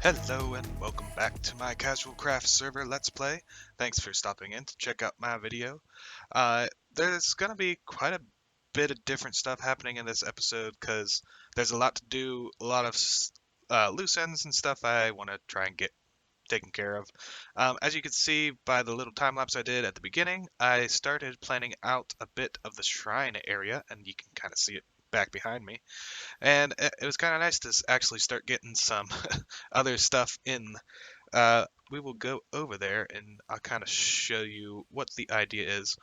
Hello and welcome back to my Casual Craft server Let's Play. Thanks for stopping in to check out my video. There's going to be quite a bit of different stuff happening in this episode because there's a lot to do, a lot of loose ends and stuff I want to try and get taken care of. As you can see by the little time lapse I did at the beginning, I started planning out a bit of the shrine area, and you can kind of see it back behind me. And it was kind of nice to actually start getting some other stuff in. We will go over there and I'll kind of show you what the idea is.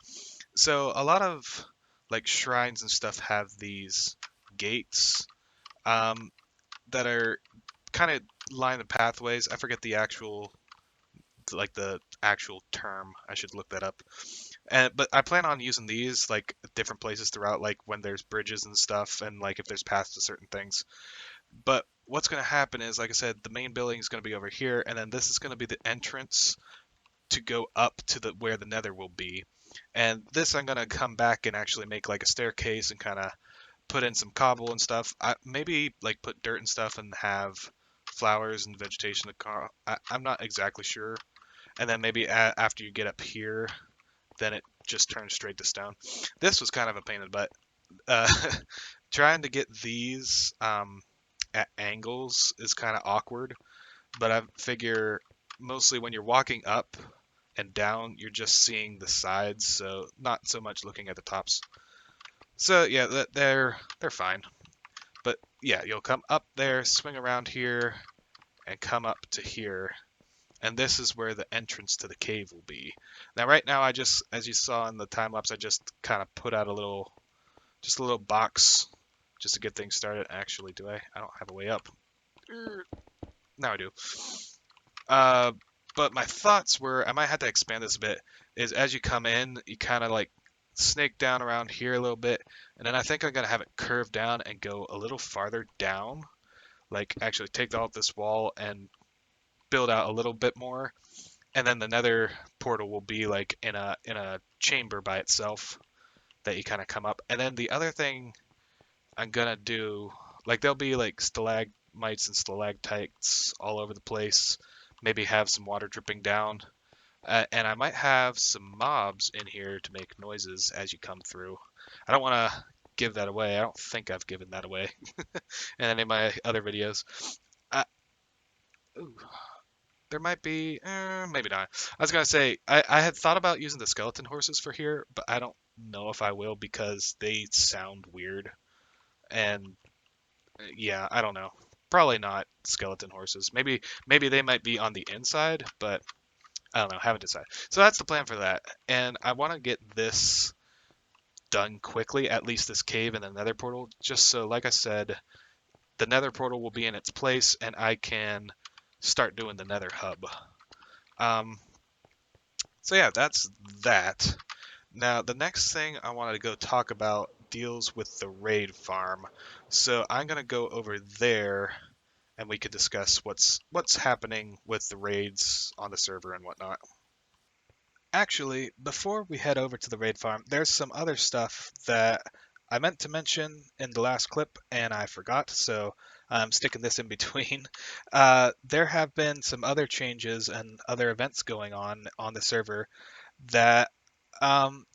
So a lot of like shrines and stuff have these gates that are kind of line the pathways. I forget the actual term. I should look that up. But I plan on using these like different places throughout, like when there's bridges and stuff, and like if there's paths to certain things. But what's going to happen is, like I said, the main building is going to be over here, and then this is going to be the entrance to go up to the where the nether will be. And this I'm going to come back and actually make like a staircase and kind of put in some cobble and stuff. Maybe like put dirt and stuff and have flowers and vegetation. I'm not exactly sure. And then maybe after you get up here, then it just turns straight to stone. This was kind of a pain in the butt. Trying to get these at angles is kind of awkward, but I figure mostly when you're walking up and down, you're just seeing the sides, so not so much looking at the tops. So yeah, they're fine. But yeah, you'll come up there, swing around here, and come up to here. And this is where the entrance to the cave will be. Now, right now, as you saw in the time lapse, I just kind of put out a little box just to get things started. Actually, do I? I don't have a way up. Now I do. But my thoughts were, I might have to expand this a bit, is as you come in, you kind of like snake down around here a little bit, and then I think I'm going to have it curve down and go a little farther down, like actually take out this wall and build out a little bit more, and then the nether portal will be like in a chamber by itself that you kind of come up. And then the other thing I'm going to do, like there'll be like stalagmites and stalactites all over the place, maybe have some water dripping down. And I might have some mobs in here to make noises as you come through. I don't want to give that away. I don't think I've given that away in any of my other videos. Uh, ooh, there might be, maybe not. I was going to say, I had thought about using the skeleton horses for here, but I don't know if I will because they sound weird. And yeah, I don't know. Probably not skeleton horses. Maybe they might be on the inside, but I don't know, haven't decided. So that's the plan for that. And I want to get this done quickly, at least this cave and the nether portal, just so, like I said, the nether portal will be in its place and I can start doing the nether hub. So yeah, that's that. Now, the next thing I wanted to go talk about deals with the raid farm. So I'm going to go over there and we could discuss what's happening with the raids on the server and whatnot. Actually, before we head over to the raid farm, there's some other stuff that I meant to mention in the last clip and I forgot, so I'm sticking this in between. There have been some other changes and other events going on the server that I'm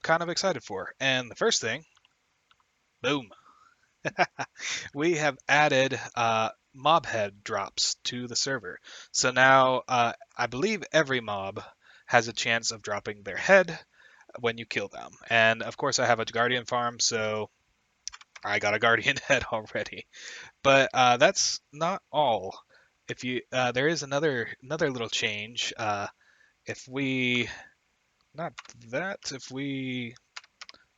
kind of excited for. And the first thing, boom, we have added mob head drops to the server. So now I believe every mob has a chance of dropping their head when you kill them. And of course I have a guardian farm, so I got a guardian head already. But that's not all. If you there is another little change. If we not that if we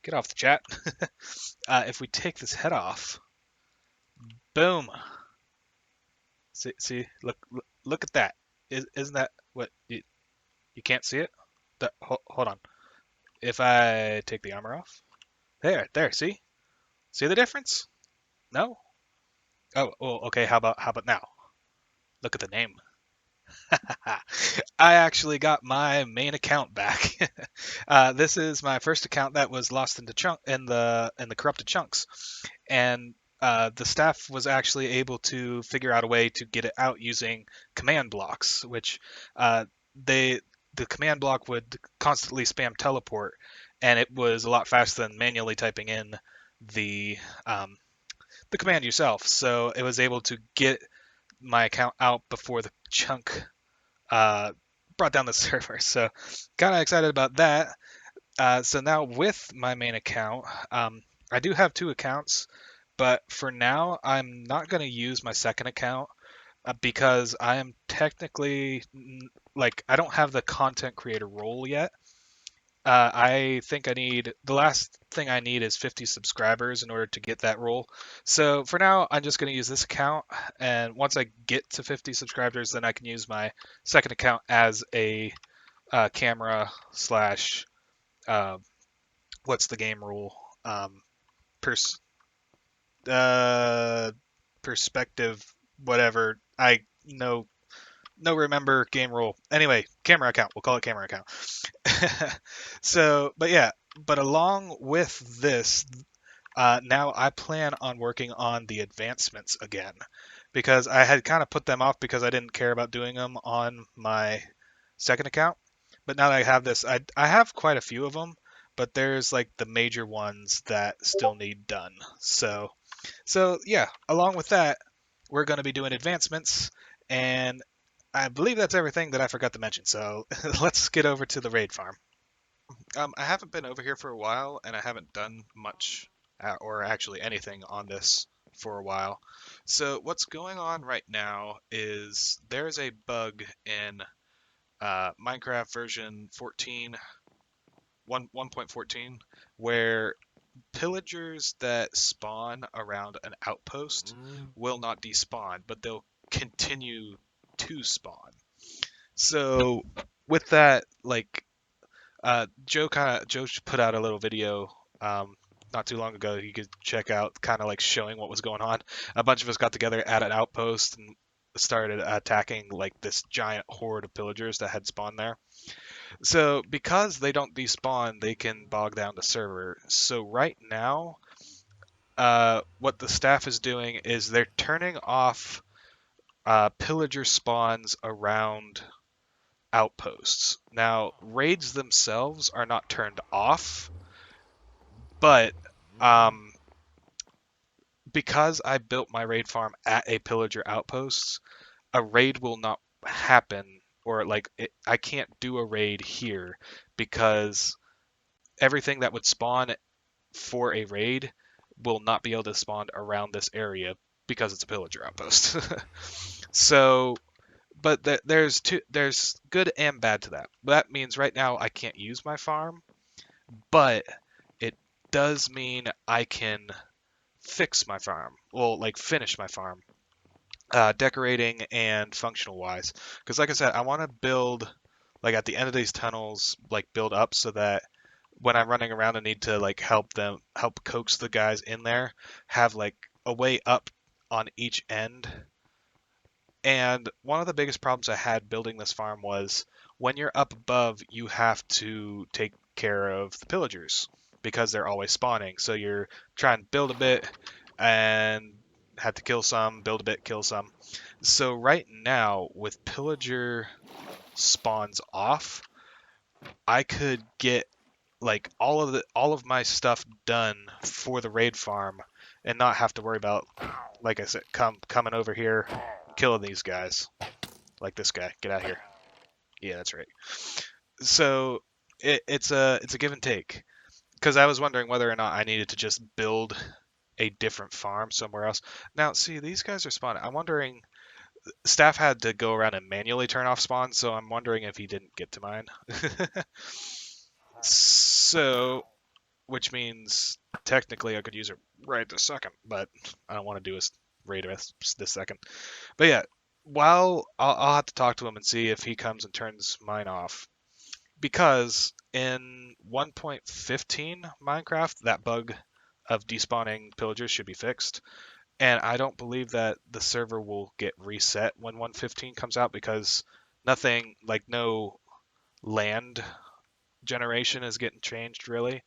get off the chat, if we take this head off, boom. See, look at that. Isn't that what you can't see it? Hold on. If I take the armor off, there. See the difference? No. Oh, okay. How about now? Look at the name. I actually got my main account back. This is my first account that was lost into in the corrupted chunks, and the staff was actually able to figure out a way to get it out using command blocks, which they the command block would constantly spam teleport, and it was a lot faster than manually typing in the um, the command yourself. So it was able to get my account out before the chunk uh, brought down the server. So kind of excited about that. So now with my main account, I do have two accounts, but for now I'm not going to use my second account because I am technically like I don't have the content creator role yet. I think I need the last thing I need is 50 subscribers in order to get that role. So for now, I'm just going to use this account, and once I get to 50 subscribers, then I can use my second account as a camera slash what's the game rule? Pers uh, perspective, whatever. I know no remember game rule. Anyway, camera account. We'll call it camera account. So, but yeah, but along with this, now I plan on working on the advancements again because I had kind of put them off because I didn't care about doing them on my second account. But now that I have this, I have quite a few of them, but there's like the major ones that still need done. So yeah, along with that, we're going to be doing advancements, and I believe that's everything that I forgot to mention. So let's get over to the raid farm. I haven't been over here for a while, and I haven't done much, or actually anything on this for a while. So what's going on right now is there's a bug in Minecraft version 14, 1.14, where pillagers that spawn around an outpost will not despawn, but they'll continue to spawn. So with that, like Joe put out a little video not too long ago. You could check out, kind of like showing what was going on. A bunch of us got together at an outpost and started attacking like this giant horde of pillagers that had spawned there. So because they don't despawn, they can bog down the server. So right now, what the staff is doing is they're turning off pillager spawns around outposts. Now, raids themselves are not turned off, but um, because I built my raid farm at a pillager outpost, a raid will not happen, or like I can't do a raid here because everything that would spawn for a raid will not be able to spawn around this area because it's a pillager outpost. So, but there's good and bad to that. That means right now I can't use my farm, but it does mean I can fix my farm. Well, like finish my farm, decorating and functional wise. Because like I said, I want to build like at the end of these tunnels, like build up so that when I'm running around and need to like help coax the guys in there, have like a way up on each end. And one of the biggest problems I had building this farm was when you're up above, you have to take care of the pillagers because they're always spawning. So you're trying to build a bit and have to kill some, build a bit, kill some. So right now, with pillager spawns off, I could get like all of my stuff done for the raid farm and not have to worry about, like I said, coming over here, killing these guys. Like this guy. Get out here. Yeah, that's right. So it's a give and take because I was wondering whether or not I needed to just build a different farm somewhere else. Now, see, these guys are spawning. I'm wondering. Staff had to go around and manually turn off spawns, so I'm wondering if he didn't get to mine. So, which means technically I could use it right this second, but I don't want to do a raid this second. But yeah, while I'll have to talk to him and see if he comes and turns mine off. Because in 1.15 Minecraft, that bug of despawning pillagers should be fixed. And I don't believe that the server will get reset when 1.15 comes out because nothing, like no land generation is getting changed really.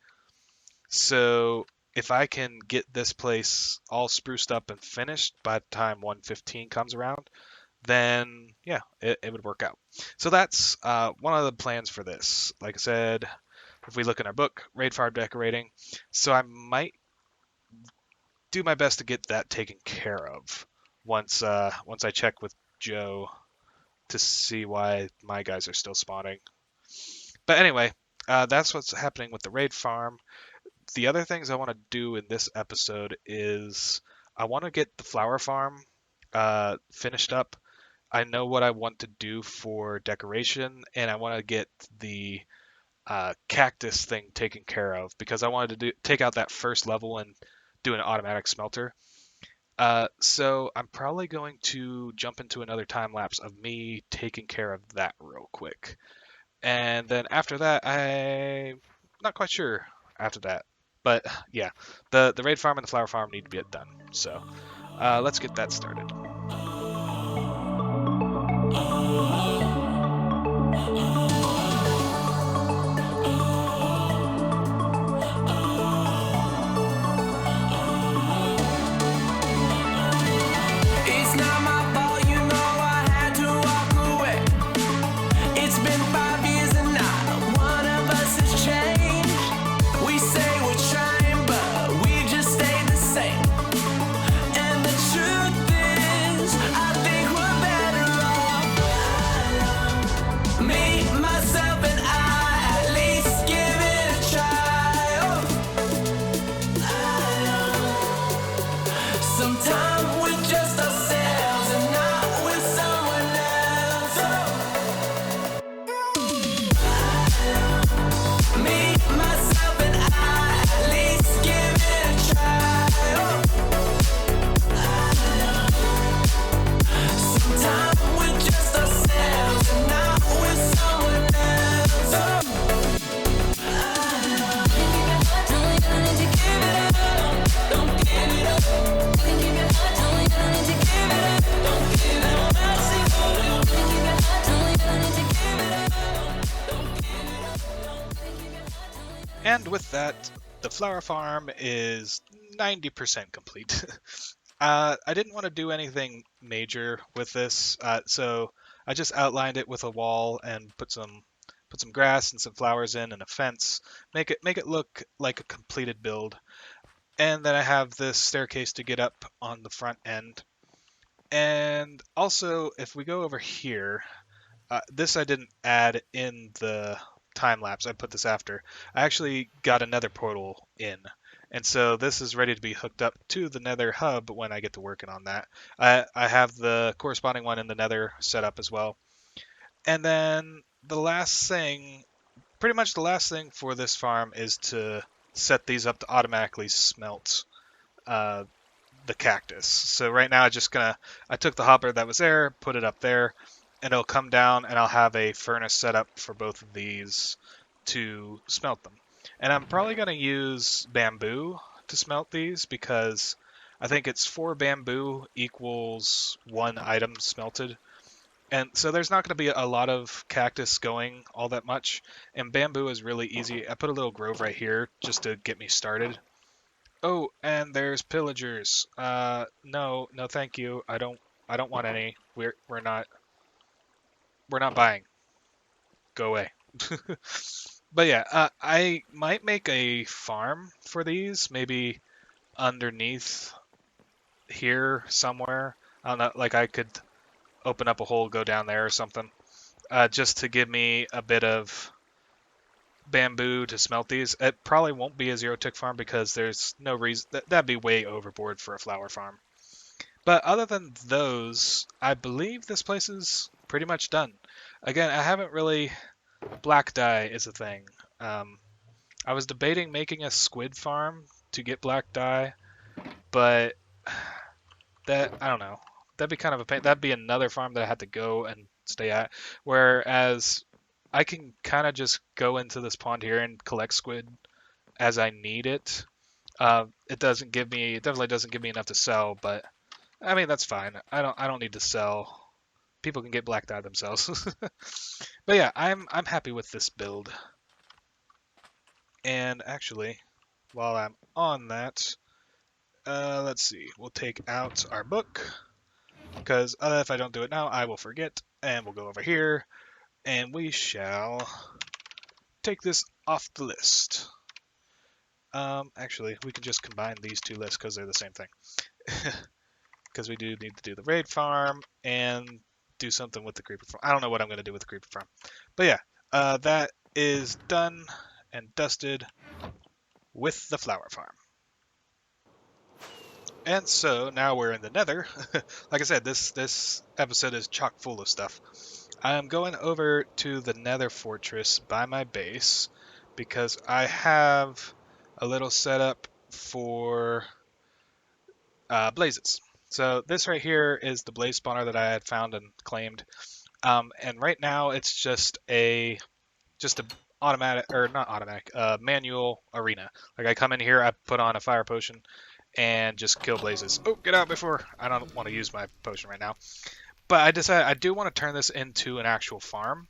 So if I can get this place all spruced up and finished by the time 115 comes around, then yeah, it would work out. So that's one of the plans for this. Like I said, if we look in our book, raid farm decorating, so I might do my best to get that taken care of once I check with Joe to see why my guys are still spawning. But anyway, that's what's happening with the raid farm. The other things I want to do in this episode is I want to get the flower farm finished up. I know what I want to do for decoration, and I want to get the cactus thing taken care of because I wanted to take out that first level and do an automatic smelter. So I'm probably going to jump into another time lapse of me taking care of that real quick. And then after that, I'm not quite sure after that. But yeah, the raid farm and the flower farm need to get done. So let's get that started. It's not my fault, you know I had to walk away. It's been 5 years and not one of us has changed. We say we're trying, but we just stay the same. And the truth is, I think we're better off. Me, myself, and I, at least give it a try. Sometimes we're just ourselves and not with someone else. Me, myself, and I, at least give it a try. Sometimes we're just ourselves and not with someone else. Don't give it up. And with that, the flower farm is 90% complete. I didn't want to do anything major with this, so I just outlined it with a wall and put some grass and some flowers in and a fence. Make it look like a completed build. And then I have this staircase to get up on the front end. And also, if we go over here, this I didn't add in the time lapse. I put this after. I actually got another portal in. And so this is ready to be hooked up to the Nether hub when I get to working on that. I have the corresponding one in the Nether set up as well. And then pretty much the last thing for this farm is to set these up to automatically smelt the cactus. So right now I took the hopper that was there, put it up there, and it'll come down and I'll have a furnace set up for both of these to smelt them. And I'm probably going to use bamboo to smelt these because I think it's 4 bamboo equals 1 item smelted. And so there's not going to be a lot of cactus going all that much. And bamboo is really easy. I put a little grove right here just to get me started. Oh, and there's pillagers. No, thank you. I don't want any. We're not buying. Go away. But yeah, I might make a farm for these, maybe underneath here somewhere. I don't know, like I could open up a hole, go down there or something, just to give me a bit of bamboo to smelt these. It probably won't be a zero tick farm because there's no reason that'd be way overboard for a flower farm. But other than those, I believe this place is pretty much done. Again, I haven't really. Black dye is a thing. I was debating making a squid farm to get black dye, but that I don't know. That'd be kind of a pain. That'd be another farm that I had to go and stay at. Whereas I can kind of just go into this pond here and collect squid as I need it. It definitely doesn't give me enough to sell, but I mean that's fine. I don't need to sell. People can get black dye themselves. But yeah, I'm happy with this build. And actually, while I'm on that, let's see. We'll take out our book, because if I don't do it now, I will forget. And we'll go over here, and we shall take this off the list. Actually, we can just combine these two lists because they're the same thing. Because we do need to do the raid farm and do something with the creeper farm. I don't know what I'm going to do with the creeper farm. But yeah, that is done and dusted with the flower farm. And so now we're in the nether. Like I said, this episode is chock full of stuff. I'm going over to the nether fortress by my base because I have a little setup for blazes. So this right here is the blaze spawner that I had found and claimed. And right now it's just a automatic, or not automatic, manual arena. Like I come in here, I put on a fire potion and just kill blazes. Oh, get out before. I don't want to use my potion right now. But I decided I do want to turn this into an actual farm.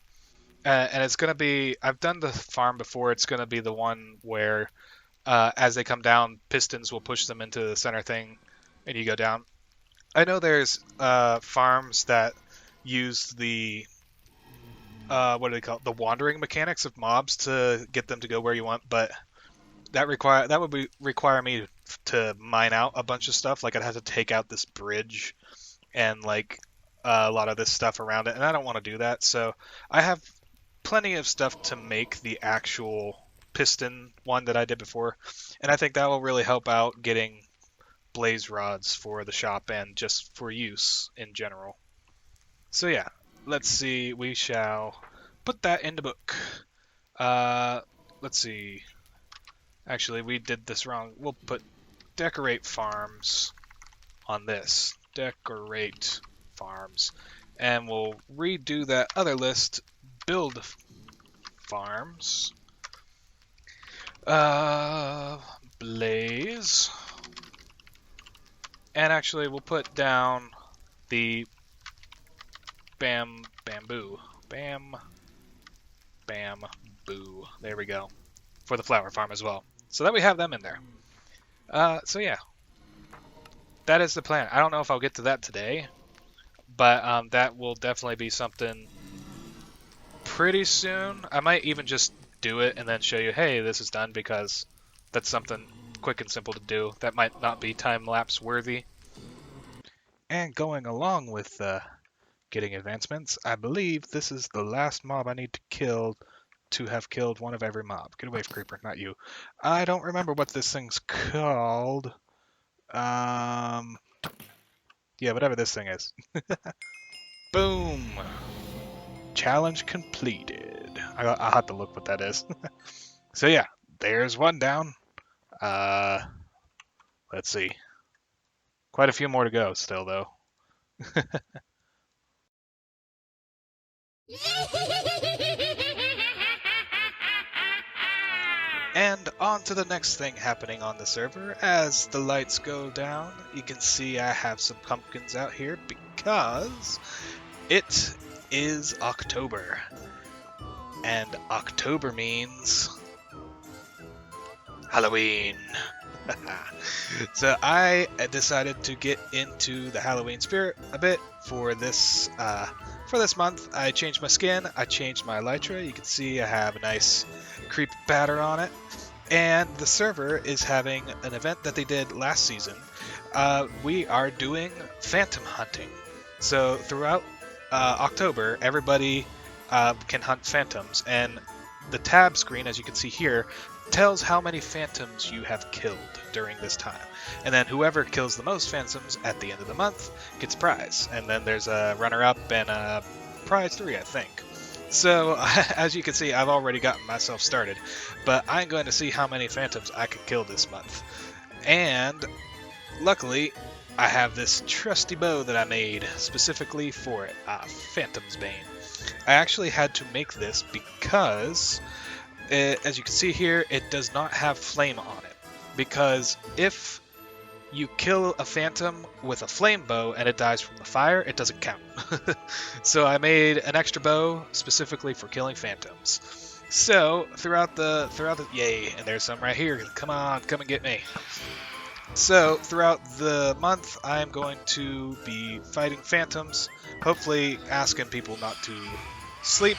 And it's going to be, I've done the farm before. It's going to be the one where as they come down, pistons will push them into the center thing and you go down. I know there's farms that use the what do they call it? The wandering mechanics of mobs to get them to go where you want, but that would require me to mine out a bunch of stuff. Like I'd have to take out this bridge and like a lot of this stuff around it, and I don't want to do that. So I have plenty of stuff to make the actual piston one that I did before, and I think that will really help out getting blaze rods for the shop and just for use in general. So yeah, let's see. We shall put that in the book. Let's see. Actually, we did this wrong. We'll put decorate farms on this. Decorate farms. And we'll redo that other list. Build farms. Blaze. And actually, we'll put down the bamboo. Bamboo. There we go. For the flower farm as well. So that we have them in there. So yeah. That is the plan. I don't know if I'll get to that today. But that will definitely be something pretty soon. I might even just do it and then show you, hey, this is done, because that's something quick and simple to do. That might not be time-lapse worthy. And going along with getting advancements, I believe this is the last mob I need to kill to have killed one of every mob. Get away, creeper, not you. I don't remember what this thing's called. Yeah, whatever this thing is. Boom! Challenge completed. I'll have to look what that is. So yeah, there's one down. Let's see. Quite a few more to go still, though. And on to the next thing happening on the server. As the lights go down, you can see I have some pumpkins out here because it is October. And October means Halloween. So I decided to get into the Halloween spirit a bit for this month. I changed my skin, I changed my elytra. You can see I have a nice creep pattern on it. And the server is having an event that they did last season. We are doing phantom hunting. So throughout October, everybody can hunt phantoms, and the tab screen, as you can see here, tells how many phantoms you have killed during this time. And then whoever kills the most phantoms at the end of the month gets a prize. And then there's a runner-up and a prize 3, I think. So, as you can see, I've already gotten myself started. But I'm going to see how many phantoms I can kill this month. And, luckily, I have this trusty bow that I made specifically for it, Phantom's Bane. I actually had to make this because, as you can see here, it does not have flame on it. Because if you kill a phantom with a flame bow and it dies from the fire, it doesn't count. So I made an extra bow specifically for killing phantoms. So throughout the yay, and there's some right here. Come on, come and get me. So throughout the month, I'm going to be fighting phantoms. Hopefully, asking people not to sleep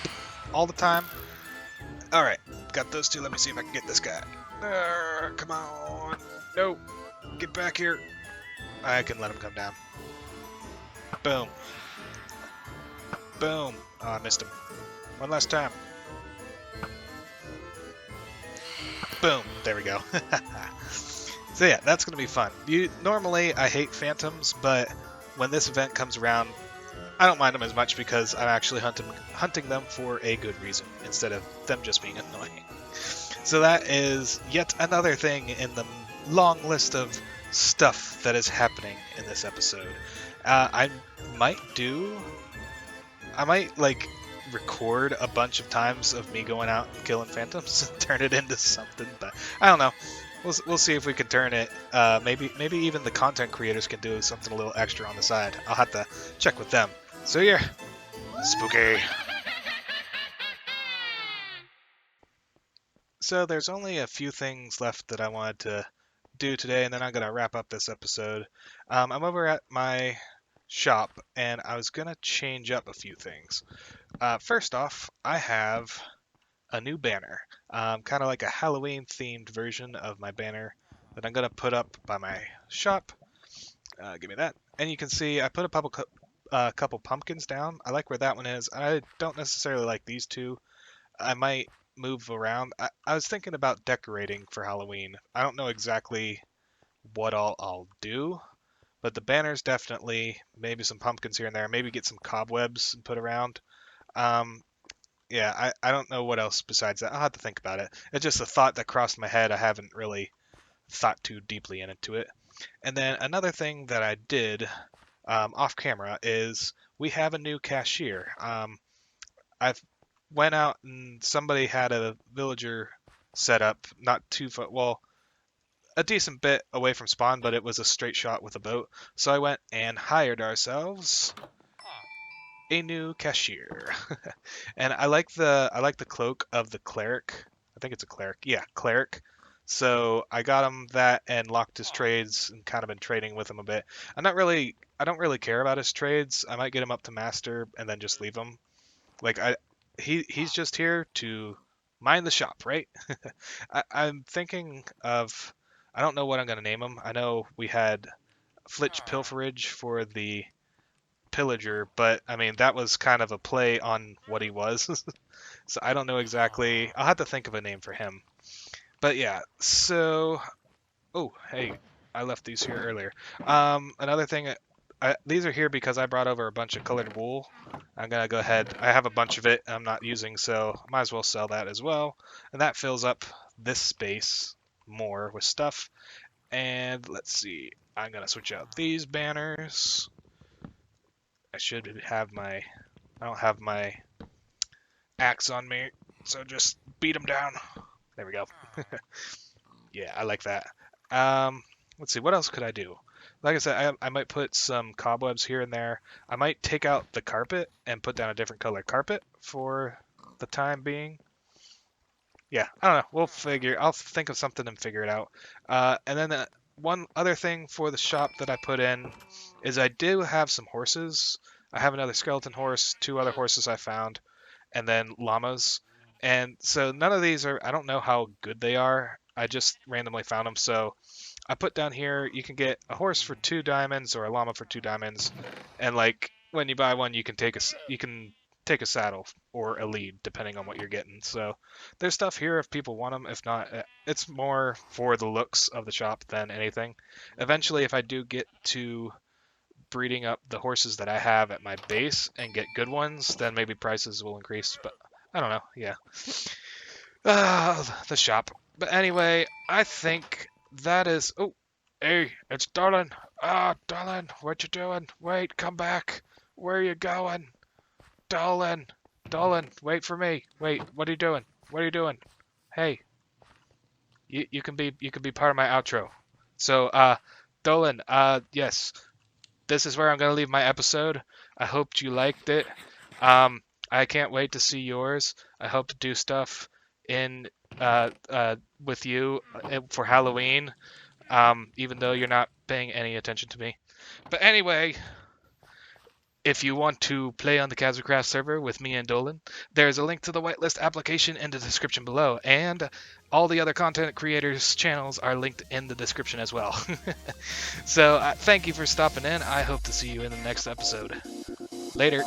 all the time. All right, got those two. Let me see if I can get this guy. Come on, no, get back here. I can let him come down. Boom, boom. Oh, I missed him. One last time. Boom. There we go. So yeah, that's gonna be fun. Normally I hate phantoms, but when this event comes around, I don't mind them as much because I'm actually hunting them for a good reason instead of them just being annoying. So that is yet another thing in the long list of stuff that is happening in this episode. I might do. I might like record a bunch of times of me going out and killing phantoms and turn it into something, but I don't know. We'll see if we can turn it. Maybe even the content creators can do something a little extra on the side. I'll have to check with them. So yeah, spooky. So there's only a few things left that I wanted to do today, and then I'm gonna wrap up this episode. I'm over at my shop, and I was gonna change up a few things. First off, I have a new banner, kind of like a Halloween themed version of my banner that I'm gonna put up by my shop. Give me that, and you can see I put a couple pumpkins down. I like where that one is. I don't necessarily like these two. I might move around. I was thinking about decorating for Halloween. I don't know exactly what I'll do, but the banners definitely, maybe some pumpkins here and there, maybe get some cobwebs and put around. Um, yeah, I don't know what else besides that. I'll have to think about it. It's just a thought that crossed my head. I haven't really thought too deeply into it. And then another thing that I did off camera is we have a new cashier. I've went out and somebody had a villager set up not too far, well, a decent bit away from spawn, but it was a straight shot with a boat. So I went and hired ourselves a new cashier. And I like the cloak of the cleric. I think it's a cleric. Yeah, cleric. So I got him that and locked his trades and kind of been trading with him a bit. I don't really care about his trades. I might get him up to master and then just leave him. Like he's just here to mind the shop, right? I'm thinking of, I don't know what I'm gonna name him. I know we had Flitch Pilferage for the pillager, but I mean that was kind of a play on what he was. So I don't know exactly. I'll have to think of a name for him. But yeah, so oh hey, I left these here earlier. Another thing, these are here because I brought over a bunch of colored wool. I'm gonna go ahead. I have a bunch of it I'm not using, so might as well sell that as well. And that fills up this space more with stuff. And let's see. I'm gonna switch out these banners. I should have my. I don't have my axe on me, so just beat them down. There we go. Yeah, I like that. Let's see, what else could I do? Like I said, I might put some cobwebs here and there. I might take out the carpet and put down a different color carpet for the time being. Yeah, I don't know. I'll think of something and figure it out. And then one other thing for the shop that I put in is I do have some horses. I have another skeleton horse, two other horses I found, and then llamas. And so none of these are, I don't know how good they are. I just randomly found them. So I put down here, you can get a horse for 2 diamonds or a llama for 2 diamonds. And like when you buy one, you can take a saddle or a lead depending on what you're getting. So there's stuff here if people want them. If not, it's more for the looks of the shop than anything. Eventually, if I do get to breeding up the horses that I have at my base and get good ones, then maybe prices will increase. But I don't know. Yeah. The shop. But anyway, I think that is. Oh, hey, it's Darlin. Darlin, what you doing? Wait, come back. Where are you going? Darlin, wait for me. Wait, what are you doing? What are you doing? Hey, you can be part of my outro. So, Dolan, yes, this is where I'm gonna leave my episode. I hoped you liked it. I can't wait to see yours. I hope to do stuff in with you for Halloween, even though you're not paying any attention to me. But anyway, if you want to play on the Kazacraft server with me and Dolan, there's a link to the Whitelist application in the description below, and all the other content creators' channels are linked in the description as well. So thank you for stopping in. I hope to see you in the next episode. Later.